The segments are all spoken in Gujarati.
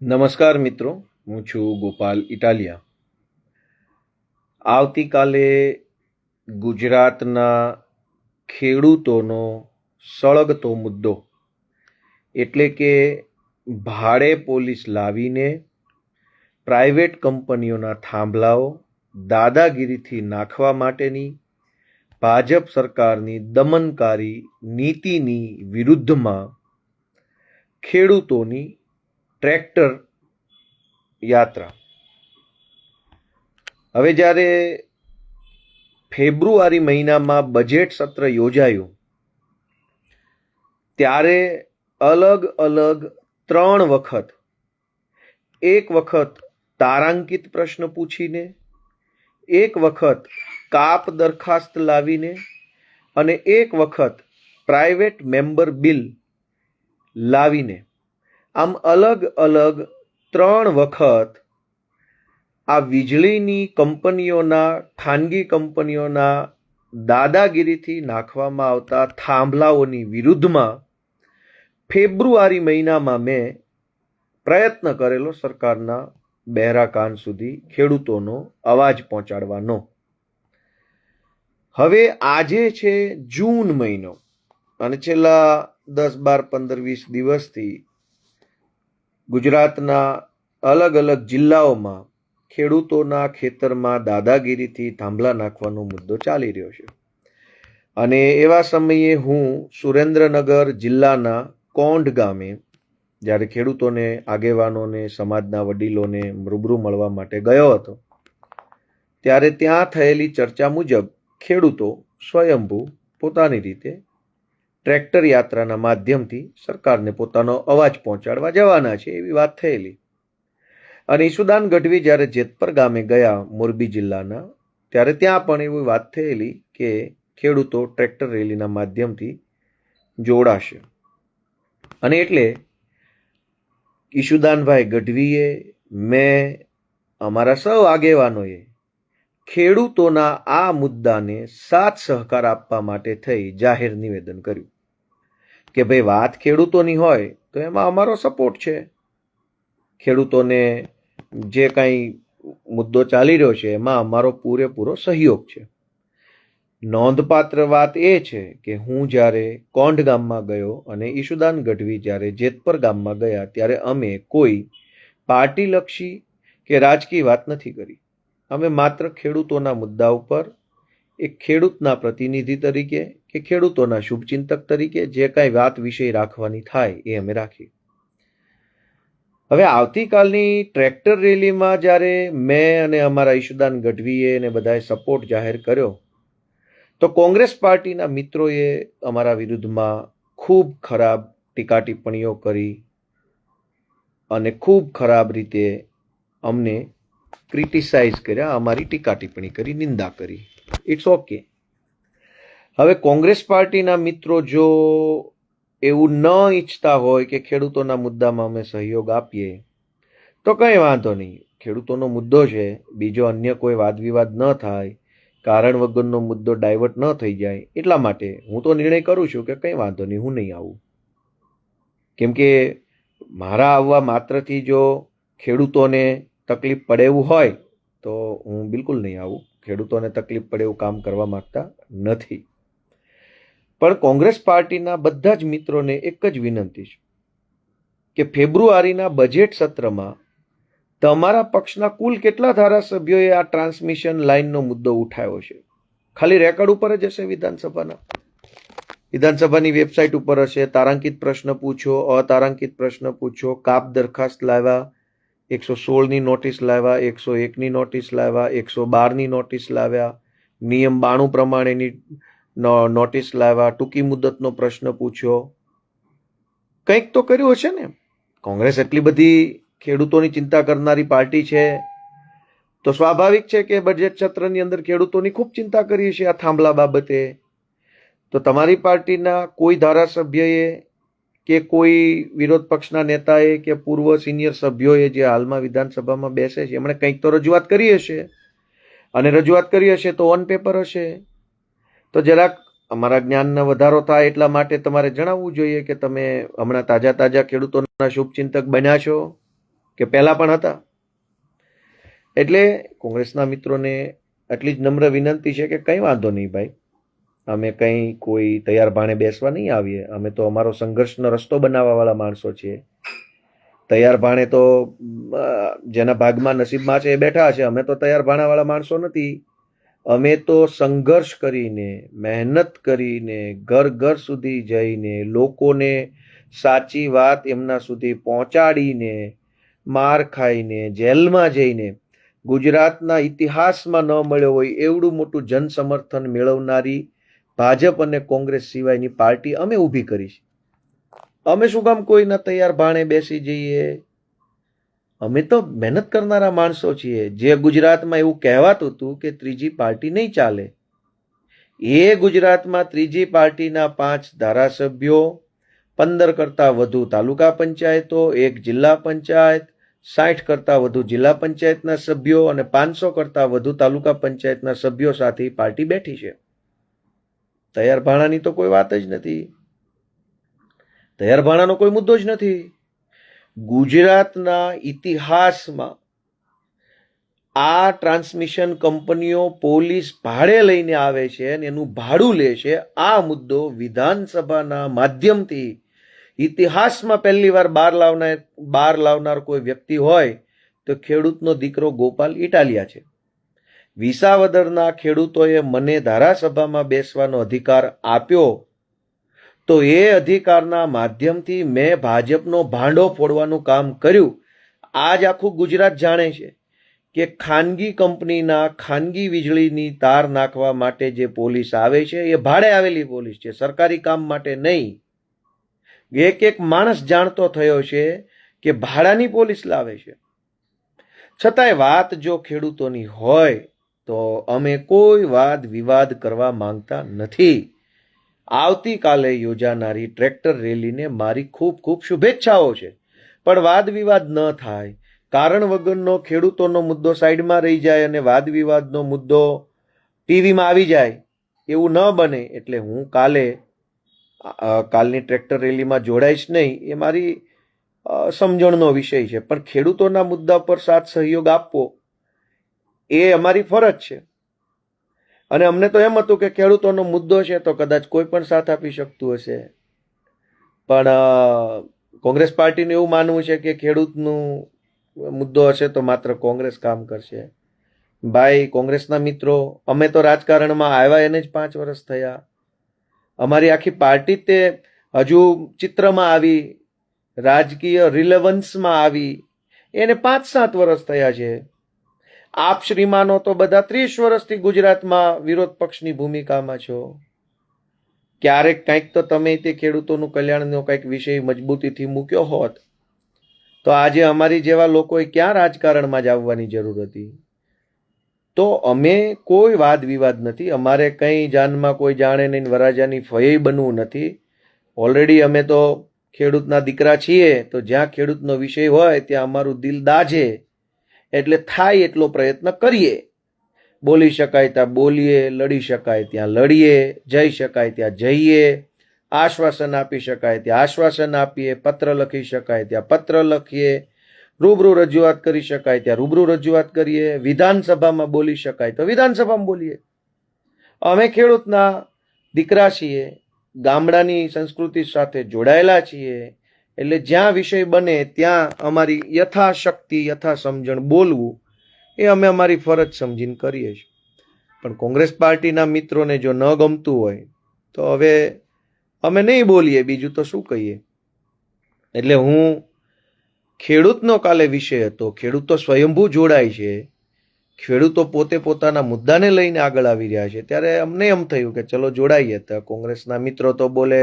નમસ્કાર મિત્રો, હું છું ગોપાલ ઇટાલિયા. આવતીકાલે ગુજરાતના ખેડૂતોનો સળગતો મુદ્દો એટલે કે ભાડે પોલીસ લાવીને પ્રાઇવેટ કંપનીઓના થાંભલાઓ દાદાગીરીથી નાખવા માટેની ભાજપ સરકારની દમનકારી નીતિની વિરુદ્ધમાં ખેડૂતોની ટ્રેક્ટર યાત્રા. હવે જ્યારે ફેબ્રુઆરી મહિનામાં બજેટ સત્ર યોજાયું ત્યારે અલગ અલગ 3 વખત, એક વખત તારાંકિત પ્રશ્ન પૂછીને, એક વખત કાપ દરખાસ્ત લાવીને અને એક વખત પ્રાઇવેટ મેમ્બર બિલ લાવીને, આમ અલગ અલગ 3 વખત આ વીજળીની કંપનીઓના, ખાનગી કંપનીઓના દાદાગીરીથી નાખવામાં આવતા થાંભલાઓની વિરુદ્ધમાં ફેબ્રુઆરી મહિનામાં મેં પ્રયત્ન કરેલો સરકારના બહેરા કાન સુધી ખેડૂતોનો અવાજ પહોંચાડવાનો. હવે આજે છે જૂન મહિનો અને છેલ્લા 10, 12, 15, 20 દિવસથી ગુજરાતના અલગ અલગ જિલ્લાઓમાં ખેડૂતોના ખેતરમાં દાદાગીરીથી થાંભલા નાખવાનો મુદ્દો ચાલી રહ્યો છે. અને એવા સમયે હું સુરેન્દ્રનગર જિલ્લાના કોંઢ ગામે જ્યારે ખેડૂતોને, આગેવાનોને, સમાજના વડીલોને રૂબરૂ મળવા માટે ગયો હતો ત્યારે ત્યાં થયેલી ચર્ચા મુજબ ખેડૂતો સ્વયંભૂ પોતાની રીતે ટ્રેક્ટર યાત્રાના માધ્યમથી સરકારને પોતાનો અવાજ પહોંચાડવા જવાના છે એવી વાત થયેલી. અને ઈશુદાન ગઢવી જ્યારે જેતપર ગામે ગયા મોરબી જિલ્લાના, ત્યારે ત્યાં પણ એવી વાત થયેલી કે ખેડૂતો ટ્રેક્ટર રેલીના માધ્યમથી જોડાશે. અને એટલે ઈશુદાનભાઈ ગઢવીએ, મેં, અમારા સૌ આગેવાનોએ ખેડૂતોના આ મુદ્દાને સાથ સહકાર આપવા માટે થઈ જાહેર નિવેદન કર્યું કે ભાઈ વાત ખેડૂતોની હોય તો એમાં અમારો સપોર્ટ છે. ખેડૂતોને જે કાંઈ મુદ્દો ચાલી રહ્યો છે એમાં અમારો પૂરેપૂરો સહયોગ છે. નોંધપાત્ર વાત એ છે કે હું જ્યારે કોંઢ ગામમાં ગયો અને ઈશુદાન ગઢવી જ્યારે જેતપર ગામમાં ગયા ત્યારે અમે કોઈ પાર્ટીલક્ષી કે રાજકીય વાત નથી કરી. અમે માત્ર ખેડૂતોના મુદ્દા ઉપર એક ખેડૂતના પ્રતિનિધિ તરીકે કે ખેડૂતોના શુભચિંતક તરીકે જે કાંઈ વાત વિષય રાખવાની થાય એ અમે રાખી. હવે આવતીકાલની ટ્રેક્ટર રેલીમાં જ્યારે મેં અને અમારા ઈશુદાન ગઢવીએ અને બધાએ સપોર્ટ જાહેર કર્યો તો કોંગ્રેસ પાર્ટીના મિત્રોએ અમારા વિરુદ્ધમાં ખૂબ ખરાબ ટીકા ટિપ્પણીઓ કરી અને ખૂબ ખરાબ રીતે અમને ક્રિટિસાઇઝ કર્યા, અમારી ટીકા ટિપ્પણી કરી, નિંદા કરી. It's okay. હવે કોંગ્રેસ પાર્ટીના મિત્રો જો એવું ન ઈચ્છતા હોય કે ખેડૂતોના મુદ્દામાં અમે સહયોગ આપીએ તો કંઈ વાંધો નહીં. ખેડૂતોનો મુદ્દો છે, બીજો અન્ય કોઈ વાદ વિવાદ ન થાય, કારણ વગરનો મુદ્દો ડાયવર્ટ ન થઈ જાય, એટલા માટે હું તો નિર્ણય કરું છું કે કંઈ વાંધો નહીં, હું નહીં આવું. કેમ કે મારા આવવા માત્રથી જો ખેડૂતોને તકલીફ પડે એવું હોય તો હું બિલકુલ નહીં આવું. ખેડૂતોને તકલીફ પડે એવું કામ કરવા માંગતા નથી. પણ કોંગ્રેસ પાર્ટીના બધા જ મિત્રોને એક જ વિનંતી છે કે ફેબ્રુઆરીના બજેટ સત્રમાં તમારા પક્ષના કુલ કેટલા ધારાસભ્યોએ આ ટ્રાન્સમિશન લાઇનનો મુદ્દો ઉઠાવ્યો છે? ખાલી રેકોર્ડ ઉપર જ હશે, વિધાનસભાની વેબસાઇટ ઉપર હશે. તારાંકિત પ્રશ્ન પૂછો, અતારાંકિત પ્રશ્ન પૂછો, કાપ દરખાસ્ત લાવ્યા, 116ની નોટિસ લાવ્યા, 101ની નોટિસ લાવ્યા, 112ની નોટિસ લાવ્યા, નિયમ 92 પ્રમાણેની નોટિસ લાવ્યા, ટૂંકી મુદતનો પ્રશ્ન પૂછ્યો. કંઈક તો કર્યું હશે ને. કોંગ્રેસ એટલી બધી ખેડૂતોની ચિંતા કરનારી પાર્ટી છે તો સ્વાભાવિક છે કે બજેટ સત્રની અંદર ખેડૂતોની ખૂબ ચિંતા કરી છે આ થાંભલા બાબતે. તો તમારી પાર્ટીના કોઈ ધારાસભ્યએ કે કોઈ વિરોધ પક્ષના નેતાએ કે પૂર્વ સિનિયર સભ્યોએ જે હાલમાં વિધાનસભામાં બેસે છે એમણે કંઈક તો રજૂઆત કરી હશે. અને રજૂઆત કરી હશે તો ઓન પેપર હશે. તો જરાક અમારા જ્ઞાનનો વધારો થાય એટલા માટે તમારે જણાવવું જોઈએ કે તમે હમણાં તાજા ખેડૂતોના શુભચિંતક બન્યા છો. કે પહેલા પણ હતા? એટલે કોંગ્રેસના મિત્રોને આટલી જ નમ્ર વિનંતી છે કે કંઈ વાંધો નહીં ભાઈ, અમે કંઈ કોઈ તૈયાર ભાણે બેસવા નહીં આવીએ. અમે તો અમારો સંઘર્ષનો રસ્તો બનાવવાવાળા માણસો છીએ. તૈયાર ભાણે તો જેના ભાગમાં નસીબમાં છે એ બેઠા છે. અમે તો તૈયાર ભાણાવાળા માણસો નથી. અમે તો સંઘર્ષ કરીને, મહેનત કરીને, ઘર ઘર સુધી જઈને, લોકોને સાચી વાત એમના સુધી પહોંચાડીને, માર ખાઈને, જેલમાં જઈને, ગુજરાતના ઇતિહાસમાં ન મળ્યો હોય એવડું મોટું જન સમર્થન મેળવનારી ભાજપ અને કોંગ્રેસ સિવાયની પાર્ટી અમે ઊભી કરી છે. અમે શું કામ કોઈના તૈયાર ભાણે બેસી જઈએ? અમે તો મહેનત કરનારા માણસો છીએ. જે ગુજરાતમાં એવું કહેવાતું હતું કે ત્રીજી પાર્ટી નહીં ચાલે, એ ગુજરાતમાં ત્રીજી પાર્ટીના 5 ધારાસભ્યો, 15 કરતાં વધુ તાલુકા પંચાયતો, 1 જિલ્લા પંચાયત, 60 કરતાં વધુ જિલ્લા પંચાયતના સભ્યો અને 500 કરતાં વધુ તાલુકા પંચાયતના સભ્યો સાથે પાર્ટી બેઠી છે. તૈયાર ભાણાની તો કોઈ વાત જ નથી. તૈયાર ભાણાનો કોઈ મુદ્દો જ નથી. ગુજરાતના ઇતિહાસમાં આ ટ્રાન્સમિશન કંપનીઓ પોલીસ ભાડે લઈને આવે છે અને એનું ભાડું લે છે. આ મુદ્દો વિધાનસભાના માધ્યમથી ઇતિહાસમાં પહેલી વાર બહાર લાવનાર કોઈ વ્યક્તિ હોય તો ખેડૂતનો દીકરો ગોપાલ ઇટાલિયા છે. વિસાવદરના ખેડૂતોએ મને ધારાસભામાં બેસવાનો અધિકાર આપ્યો તો એ અધિકારના માધ્યમથી મેં ભાજપનો ભાંડો ફોડવાનું કામ કર્યું. આજ આખું ગુજરાત જાણે છે કે ખાનગી કંપનીના ખાનગી વીજળીની તાર નાખવા માટે જે પોલીસ આવે છે એ ભાડે આવેલી પોલીસ છે, સરકારી કામ માટે નહીં. એક માણસ જાણતો થયો છે કે ભાડાની પોલીસ લાવે છે. છતાંય વાત જો ખેડૂતોની હોય તો અમે કોઈ વાદ વિવાદ કરવા માંગતા નથી. આવતીકાલે યોજાનારી ટ્રેક્ટર રેલીને મારી ખૂબ ખૂબ શુભેચ્છાઓ છે, પણ વાદ વિવાદ ન થાય. કારણ વગરનો ખેડૂતોનો મુદ્દો સાઈડમાં રહી જાય અને વાદ વિવાદનો મુદ્દો ટીવીમાં આવી જાય એવું ન બને. એટલે હું કાલની ટ્રેક્ટર રેલીમાં જોડાઈશ નહીં, એ મારી સમજણનો વિષય છે. પણ ખેડૂતોના મુદ્દા પર સાથ સહયોગ આપવો એ અમારી ફરજ છે. અને અમને તો એમ હતું કે ખેડૂતોનો મુદ્દો છે તો કદાચ કોઈ પણ સાથ આપી શકતું હશે, પણ કોંગ્રેસ પાર્ટીનું એવું માનવું છે કે ખેડૂતનું મુદ્દો હશે તો માત્ર કોંગ્રેસ કામ કરશે. ભાઈ કોંગ્રેસના મિત્રો, અમે તો રાજકારણમાં આવ્યા એને જ 5 વર્ષ થયા. અમારી આખી પાર્ટી તે હજુ ચિત્રમાં આવી, રાજકીય રિલેવન્સમાં આવી એને 5-7 વર્ષ થયા છે. આપ શ્રીમાનો તો બધા 30 વર્ષથી ગુજરાતમાં વિરોધ પક્ષની ભૂમિકામાં છો. ક્યારેક કંઈક તો તમે તે ખેડૂતોનું કલ્યાણનો કંઈક વિષય મજબૂતીથી મૂક્યો હોત તો આજે અમારી જેવા લોકોએ ક્યાં રાજકારણમાં જ આવવાની જરૂર હતી. તો અમે કોઈ વાદ વિવાદ નથી. અમારે કંઈ જાનમાં કોઈ જાણે નહીં, વરાજાની ફઈ બનવું નથી. ઓલરેડી અમે તો ખેડૂતના દીકરા છીએ, તો જ્યાં ખેડૂતનો વિષય હોય ત્યાં અમારું દિલ દાજે. એટલે થાય એટલો પ્રયત્ન કરીએ. બોલી શકાય ત્યાં બોલીએ, લડી શકાય ત્યાં લડીએ, જઈ શકાય ત્યાં જઈએ, આશ્વાસન આપી શકાય ત્યાં આશ્વાસન આપીએ, પત્ર લખી શકાય ત્યાં પત્ર લખીએ, રૂબરૂ રજૂઆત કરી શકાય ત્યાં રૂબરૂ રજૂઆત કરીએ, વિધાનસભામાં બોલી શકાય તો વિધાનસભામાં બોલીએ. અમે ખેડૂતના દીકરા છીએ, ગામડાની સંસ્કૃતિ સાથે જોડાયેલા છીએ, એટલે જ્યાં વિષય બને ત્યાં અમારી યથાશક્તિ યથાસમજણ બોલવું એ અમે અમારી ફરજ સમજીને કરીએ છીએ. પણ કોંગ્રેસ પાર્ટીના મિત્રોને જો ન ગમતું હોય તો હવે અમે નહીં બોલીએ, બીજું તો શું કહીએ. એટલે હું ખેડૂતનો કાલે વિષય હતો, ખેડૂતો સ્વયંભૂ જોડાય છે, ખેડૂતો પોતે પોતાના મુદ્દાને લઈને આગળ આવી રહ્યા છે, ત્યારે અમને એમ થયું કે ચલો જોડાઈએ. તો કોંગ્રેસના મિત્રો તો બોલે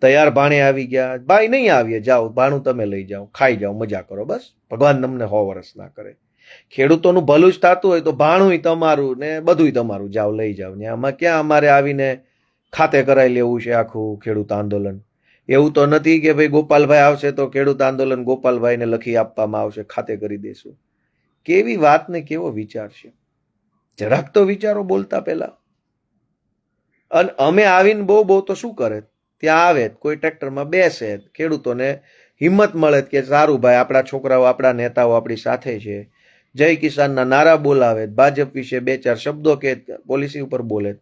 તૈયાર ભાણે આવી ગયા. ભાઈ નહીં આવીએ, જાઓ ભાણું તમે લઈ જાઓ, ખાઈ જાઓ, મજા કરો, બસ ભગવાન તમને 100 વર્ષ ના કરે. ખેડૂતોનું ભલું જ થતું હોય તો ભાણું તમારું ને બધું તમારું, જાઓ લઈ જાઓ ને. આમાં ક્યાં અમારે આવીને ખાતે કરાવી લેવું છે આખું ખેડૂત આંદોલન? એવું તો નથી કે ભાઈ ગોપાલભાઈ આવશે તો ખેડૂત આંદોલન ગોપાલભાઈને લખી આપવામાં આવશે, ખાતે કરી દેશું. કેવી વાત ને કેવો વિચાર છે, જરાક તો વિચારો બોલતા પહેલા. અને અમે આવીને બહુ તો શું કરે, ત્યાં આવે કોઈ ટ્રેક્ટરમાં બેસે, ખેડૂતોને હિંમત મળે કે સારું ભાઈ, આપણા છોકરાઓ, આપણા નેતાઓ આપણી સાથે છે, જય કિસાનના નારા બોલાવે, ભાજપ વિશે 2-4 શબ્દો કે પોલિસી ઉપર બોલે,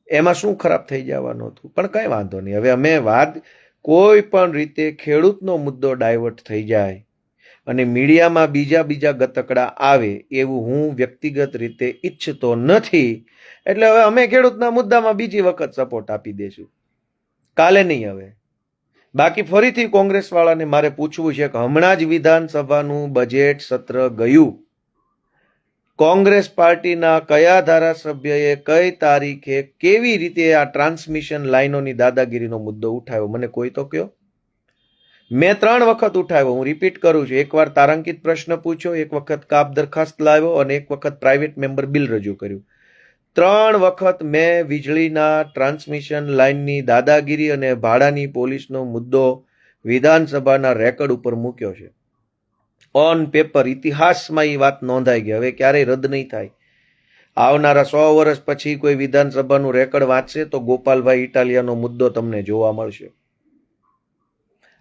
એમાં શું ખરાબ થઈ જવાનું હતું? પણ કઈ વાંધો નહીં. હવે અમે વાત કોઈ પણ રીતે ખેડૂતનો મુદ્દો ડાયવર્ટ થઈ જાય અને મીડિયામાં બીજા ગતકડા આવે એવું હું વ્યક્તિગત રીતે ઈચ્છતો નથી. એટલે હવે અમે ખેડૂતના મુદ્દામાં બીજી વખત સપોર્ટ આપી દઈશું, કાલે નહીં. હવે બાકી ફરીથી કોંગ્રેસ વાળાને મારે પૂછવું છે કે હમણાં જ વિધાનસભાનું બજેટ સત્ર ગયું, કોંગ્રેસ પાર્ટીના કયા ધારાસભ્યએ કઈ તારીખે કેવી રીતે આ ટ્રાન્સમિશન લાઈનોની દાદાગીરીનો મુદ્દો ઉઠાવ્યો? મને કોઈ તો કહો. મેં 3 વખત ઉઠાવ્યો. હું રિપીટ કરું છું. એકવાર તારાંકિત પ્રશ્ન પૂછ્યો, એક વખત કાપ દરખાસ્ત લાવ્યો અને એક વખત પ્રાઇવેટ મેમ્બર બિલ રજૂ કર્યું. 3 વખત મેં વીજળીના ટ્રાન્સમિશન લાઇનની દાદાગીરી અને ભાડાની પોલીસનો મુદ્દો વિધાનસભાના રેકોર્ડ ઉપર મૂક્યો છે. ઓન પેપર, ઇતિહાસમાં એ વાત નોંધાઈ ગઈ. હવે ક્યારેય રદ નહીં થાય. આવનારા 100 વર્ષ પછી કોઈ વિધાનસભાનું રેકોર્ડ વાંચશે તો ગોપાલભાઈ ઇટાલિયાનો મુદ્દો તમને જોવા મળશે.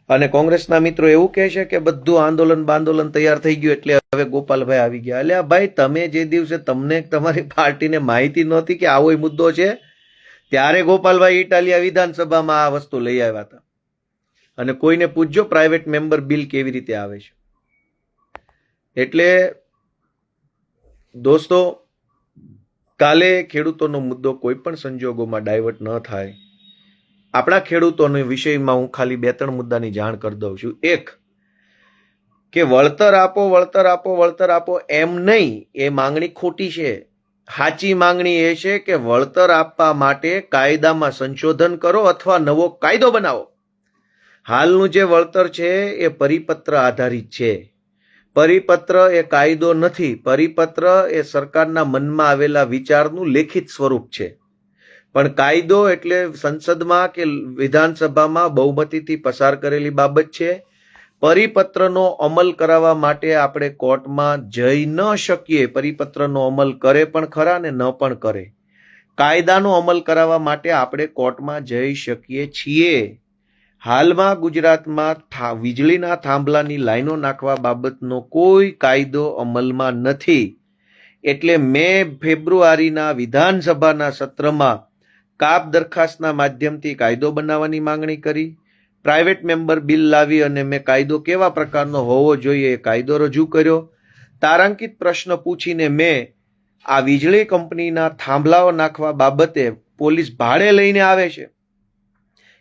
અને કોંગ્રેસના મિત્રો એવું કહે છે કે બધું આંદોલન તૈયાર થઈ ગયું એટલે હવે ગોપાલભાઈ આવી ગયા. એટલે ભાઈ, તમે જે દિવસે તમને તમારી પાર્ટીને માહિતી નહોતી કે આવો મુદ્દો છે, ત્યારે ગોપાલભાઈ ઇટાલિયા વિધાનસભામાં આ વસ્તુ લઈ આવ્યા હતા. અને કોઈને પૂછજો પ્રાઇવેટ મેમ્બર બિલ કેવી રીતે આવે છે. એટલે દોસ્તો, કાલે ખેડૂતોનો મુદ્દો કોઈ પણ સંજોગોમાં ડાયવર્ટ ન થાય. આપણા ખેડૂતોના વિષયમાં હું ખાલી 2-3 મુદ્દાની જાણ કરી દઉં છું. એક, કે વળતર આપો એમ નહીં, એ માંગણી ખોટી છે. સાચી માંગણી એ છે કે વળતર આપવા માટે કાયદામાં સંશોધન કરો અથવા નવો કાયદો બનાવો. હાલનું જે વળતર છે એ પરિપત્ર આધારિત છે. પરિપત્ર એ કાયદો નથી. પરિપત્ર એ સરકારના મનમાં આવેલા વિચારનું લેખિત સ્વરૂપ છે. પણ કાયદો એટલે સંસદમાં કે વિધાનસભામાં બહુમતીથી પસાર કરેલી બાબત છે. પરિપત્રનો અમલ કરાવવા માટે આપણે કોર્ટમાં જઈ ન શકીએ. પરિપત્રનો અમલ કરે પણ ખરા ને ન પણ કરે. કાયદાનો અમલ કરાવવા માટે આપણે કોર્ટમાં જઈ શકીએ છીએ. હાલમાં ગુજરાતમાં વીજળીના થાંભલાની લાઈનો નાખવા બાબતનો કોઈ કાયદો અમલમાં નથી. એટલે મેં ફેબ્રુઆરીના વિધાનસભાના સત્રમાં કાપ દરખાસ્તના માધ્યમથી કાયદો બનાવવાની માંગણી કરી. પ્રાઇવેટ મેમ્બર બિલ લાવી અને મેં કાયદો કેવા પ્રકારનો હોવો જોઈએ એ કાયદો રજૂ કર્યો. તારાંકિત પ્રશ્ન પૂછીને મેં આ વીજળી કંપનીના થાંભલાઓ નાખવા બાબતે પોલીસ ભાડે લઈને આવે છે,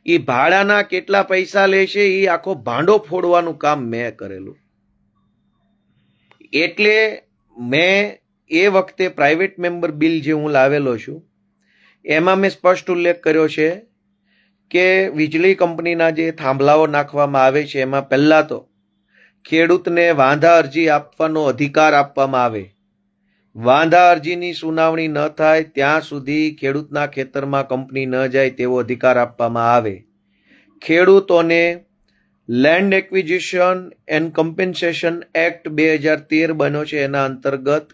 એ ભાડાના કેટલા પૈસા લે છે એ આખો ભાંડો ફોડવાનું કામ મેં કરેલું. એટલે મેં એ વખતે પ્રાઇવેટ મેમ્બર બિલ જે હું લાવેલો છું એમાં મેં સ્પષ્ટ ઉલ્લેખ કર્યો છે કે વીજળી કંપનીના જે થાંભલાઓ નાખવામાં આવે છે એમાં પહેલા તો ખેડૂતને વાંધા અરજી આપવાનો અધિકાર આપવામાં આવે. વાંધા અરજીની સુનાવણી ન થાય ત્યાં સુધી ખેડૂતના ખેતરમાં કંપની ન જાય તેવો અધિકાર આપવામાં આવે. ખેડૂતોને land acquisition and compensation act 2013 બન્યો છે, એના અંતર્ગત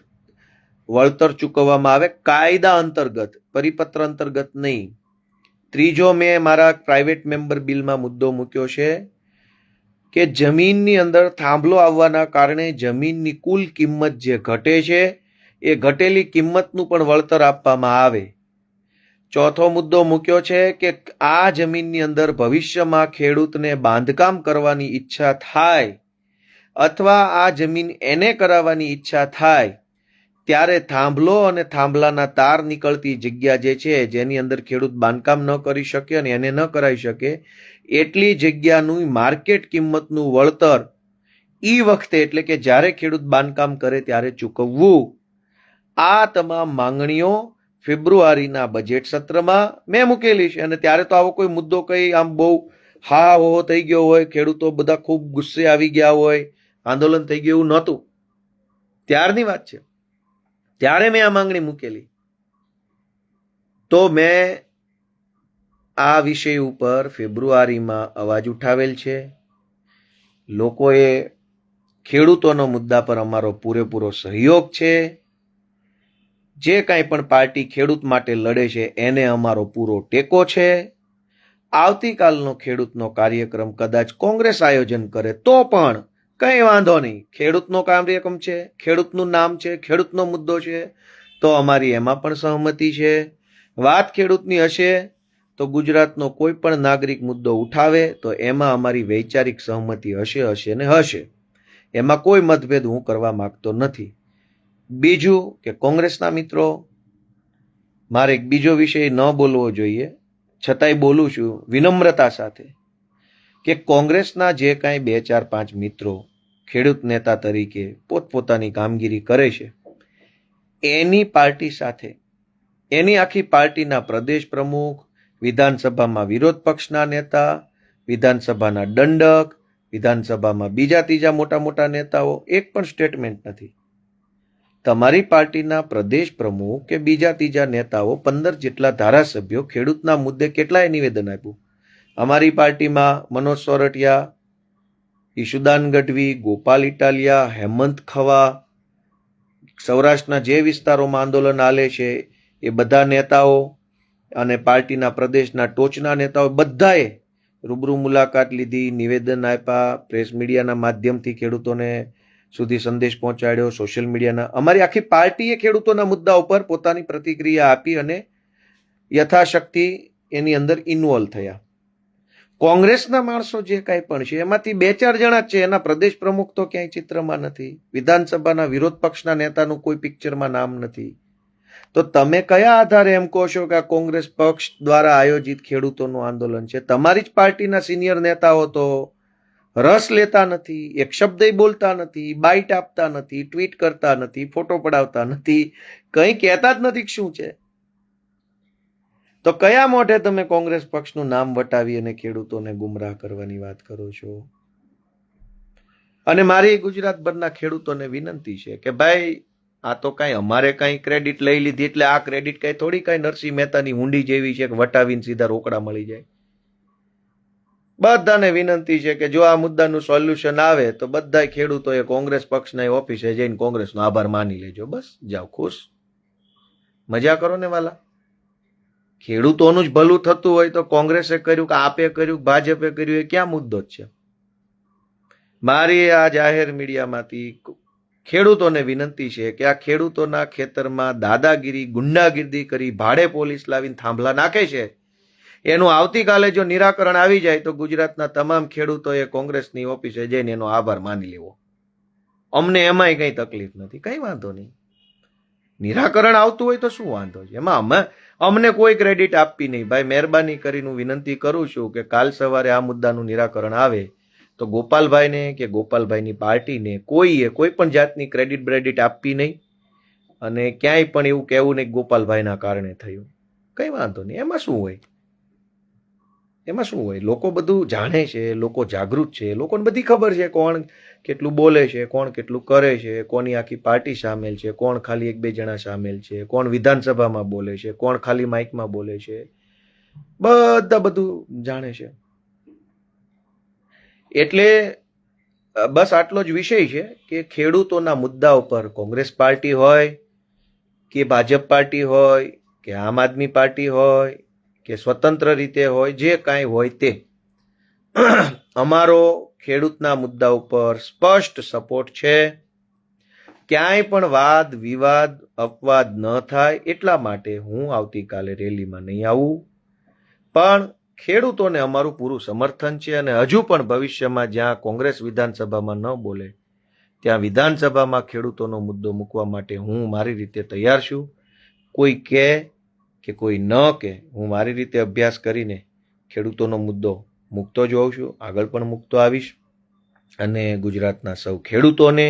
વળતર ચૂકવવામાં આવે. કાયદા અંતર્ગત, પરિપત્ર અંતર્ગત નહીં. ત્રીજો, મેં મારા પ્રાઇવેટ મેમ્બર બિલમાં મુદ્દો મૂક્યો છે કે જમીનની અંદર થાંભલો આવવાના કારણે જમીનની કુલ કિંમત જે ઘટે છે એ ઘટેલી કિંમતનું પણ વળતર આપવામાં આવે. ચોથો મુદ્દો મૂક્યો છે કે આ જમીનની અંદર ભવિષ્યમાં ખેડૂતને બાંધકામ કરવાની ઈચ્છા થાય અથવા આ જમીન એને કરાવવાની ઈચ્છા થાય ત્યારે થાંભલો અને થાંભલાના તાર નીકળતી જગ્યા જે છે જેની અંદર ખેડૂત બાંધકામ ન કરી શકે અને એને ન કરાવી શકે એટલી જગ્યાનું માર્કેટ કિંમતનું વળતર ઈ વખતે એટલે કે જ્યારે ખેડૂત બાંધકામ કરે ત્યારે ચૂકવવું. આ તમામ માંગણીઓ ફેબ્રુઆરીના બજેટ સત્રમાં મેં મૂકેલી છે. અને ત્યારે તો આવો કોઈ મુદ્દો કઈ આમ બહુ હા હો થઈ ગયો હોય, ખેડૂતો બધા ખૂબ ગુસ્સે આવી ગયા હોય, આંદોલન થઈ ગયું એવું નહોતું. ત્યારની વાત છે, ત્યારે મેં આ માંગણી મૂકેલી. તો મેં આ વિષય ઉપર ફેબ્રુઆરીમાં અવાજ ઉઠાવેલ છે. લોકોએ ખેડૂતોના મુદ્દા પર અમારો પૂરેપૂરો સહયોગ છે. જે કાંઈ પણ પાર્ટી ખેડૂત માટે લડે છે એને અમારો પૂરો ટેકો છે. આવતીકાલનો ખેડૂતનો કાર્યક્રમ કદાચ કોંગ્રેસ આયોજન કરે તો પણ કંઈ વાંધો નહીં. ખેડૂતનો કાર્યક્રમ છે, ખેડૂતનું નામ છે, ખેડૂતનો મુદ્દો છે, તો અમારી એમાં પણ સહમતિ છે. વાત ખેડૂતની હશે તો ગુજરાતનો કોઈ પણ નાગરિક મુદ્દો ઉઠાવે તો એમાં અમારી વૈચારિક સહમતિ હશે ને હશે. એમાં કોઈ મતભેદ હું કરવા માંગતો નથી. બીજું કે કોંગ્રેસના મિત્રો, મારે એક બીજો વિષય ન બોલવો જોઈએ, છતાંય બોલું છું વિનમ્રતા સાથે, કે કોંગ્રેસના જે કાંઈ 2, 4, 5 મિત્રો ખેડૂત નેતા તરીકે પોતપોતાની કામગીરી કરે છે, એની પાર્ટી સાથે, એની આખી પાર્ટીના પ્રદેશ પ્રમુખ, વિધાનસભામાં વિરોધ પક્ષના નેતા, વિધાનસભાના દંડક, વિધાનસભામાં બીજા ત્રીજા મોટા મોટા નેતાઓ એક પણ સ્ટેટમેન્ટ નથી. તમારી પાર્ટીના પ્રદેશ પ્રમુખ કે બીજા ત્રીજા નેતાઓ 15 જેટલા ધારાસભ્યો ખેડૂતના મુદ્દે કેટલાય નિવેદન આપ્યું. અમારી પાર્ટીમાં મનોજ સોરઠિયા, ઈશુદાન ગઢવી, ગોપાલ ઇટાલિયા, હેમંત ખવા, સૌરાષ્ટ્રના જે વિસ્તારોમાં આંદોલન હાલે છે એ બધા નેતાઓ અને પાર્ટીના પ્રદેશના ટોચના નેતાઓ બધાએ રૂબરૂ મુલાકાત લીધી, નિવેદન આપ્યા, પ્રેસ મીડિયાના માધ્યમથી ખેડૂતોને સુધી સંદેશ પહોંચાડ્યો, સોશિયલ મીડિયાના, અમારી આખી પાર્ટીએ ખેડૂતોના મુદ્દા ઉપર પોતાની પ્રતિક્રિયા આપી અને યથાશક્તિ એની અંદર ઇન્વોલ્વ થયા. કોંગ્રેસના માણસો જે કાંઈ પણ છે એમાંથી 2-4 જણા જ છે, એના પ્રદેશ પ્રમુખ તો ક્યાંય ચિત્રમાં નથી, વિધાનસભાના વિરોધ પક્ષના નેતાનું કોઈ પિક્ચરમાં નામ નથી. તો તમે કયા આધારે એમ કહો છો કે આ કોંગ્રેસ પક્ષ દ્વારા આયોજિત ખેડૂતોનું આંદોલન છે? તમારી જ પાર્ટીના સિનિયર નેતાઓ તો રસ લેતા નથી, એક શબ્દ બોલતા નથી, બાઇટ આપતા નથી, ટ્વીટ કરતા નથી, ફોટો પડાવતા નથી, કંઈ કહેતા જ નથી. શું છે? તો કયા મોઢે તમે કોંગ્રેસ પક્ષનું નામ વટાવી અને ખેડૂતોને ગુમરાહ કરવાની વાત કરો છો? અને મારી ગુજરાતભરના ખેડૂતોને વિનંતી છે કે ભાઈ, આ તો કાંઈ અમારે કાંઈ ક્રેડિટ લઈ લીધી એટલે આ ક્રેડિટ કાંઈ થોડી કાંઈ નરસિંહ મહેતાની હુંડી જેવી છે કે વટાવીને સીધા રોકડા મળી જાય. બધાને વિનંતી છે કે જો આ મુદ્દાનું સોલ્યુશન આવે તો બધા ખેડૂતોએ કોંગ્રેસ પક્ષના ઓફિસે જઈને કોંગ્રેસનો આભાર માની લેજો. બસ જાઓ, ખુશ, મજા કરો ને વાલા. ખેડૂતોનું જ ભલું થતું હોય તો કોંગ્રેસે કર્યું કે આપે કર્યું, ભાજપે કર્યું, એ ક્યાં મુદ્દો જ છે? મારી આ જાહેર મીડિયામાંથી ખેડૂતોને વિનંતી છે કે આ ખેડૂતોના ખેતરમાં દાદાગીરી, ગુંડાગીરી કરી ભાડે પોલીસ લાવીને થાંભલા નાખે છે, એનું આવતીકાલે જો નિરાકરણ આવી જાય તો ગુજરાતના તમામ ખેડૂતોએ કોંગ્રેસની ઓફિસે જઈને એનો આભાર માની લેવો. અમને એમાંય કંઈ તકલીફ નથી, કંઈ વાંધો નહીં. નિરાકરણ આવતું હોય તો શું વાંધો છે? એમાં અમને કોઈ ક્રેડિટ આપવી નહીં. ભાઈ, મહેરબાની કરીને હું વિનંતી કરું છું કે કાલ સવારે આ મુદ્દાનું નિરાકરણ આવે તો ગોપાલભાઈને કે ગોપાલભાઈની પાર્ટીને કોઈ પણ જાતની ક્રેડિટ આપવી નહીં અને ક્યાંય પણ એવું કહેવું નહીં ગોપાલભાઈના કારણે થયું. કંઈ વાંધો નહીં, એમાં શું હોય? એમાં શું હોય? લોકો બધું જાણે છે, લોકો જાગૃત છે, લોકોને બધી ખબર છે કોણ કેટલું બોલે છે, કોણ કેટલું કરે છે, કોની આખી પાર્ટી સામેલ છે, કોણ ખાલી 1-2 જણા સામેલ છે, કોણ વિધાનસભામાં બોલે છે, કોણ ખાલી માઇકમાં બોલે છે, બધા બધું જાણે છે. એટલે બસ આટલો જ વિષય છે કે ખેડૂતોના મુદ્દા ઉપર કોંગ્રેસ પાર્ટી હોય કે ભાજપ પાર્ટી હોય કે આમ આદમી પાર્ટી હોય કે સ્વતંત્ર રીતે હોય, જે કાંઈ હોય તે, અમારો ખેડૂતના મુદ્દા ઉપર સ્પષ્ટ સપોર્ટ છે. ક્યાંય પણ વાદ વિવાદ અપવાદ ન થાય એટલા માટે હું આવતીકાલે રેલીમાં નહીં આવું, પણ ખેડૂતોને અમારું પૂરું સમર્થન છે અને હજુ પણ ભવિષ્યમાં જ્યાં કોંગ્રેસ વિધાનસભામાં ન બોલે ત્યાં વિધાનસભામાં ખેડૂતોનો મુદ્દો મૂકવા માટે હું મારી રીતે તૈયાર છું. કોઈ કહે કે કોઈ ન કે, હું મારી રીતે અભ્યાસ કરીને ખેડૂતોનો મુદ્દો મૂકતો જ હોઉં છું, આગળ પણ મૂકતો આવીશ. અને ગુજરાતના સૌ ખેડૂતોને,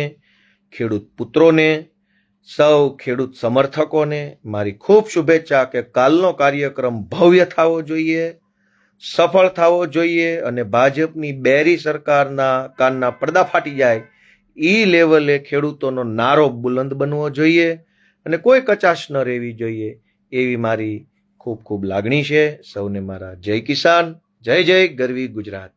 ખેડૂત પુત્રોને, સૌ ખેડૂત સમર્થકોને મારી ખૂબ શુભેચ્છા કે કાલનો કાર્યક્રમ ભવ્ય થવો જોઈએ, સફળ થવો જોઈએ અને ભાજપની બેરી સરકારના કાનના પડદા ફાટી જાય એ લેવલે ખેડૂતોનો નારો બુલંદ બનવો જોઈએ અને કોઈ કચાશ ન રહેવી જોઈએ, એવી મારી ખૂબ ખૂબ લાગણી છે. સૌને મારા જય કિસાન, જય જય ગરવી ગુજરાત.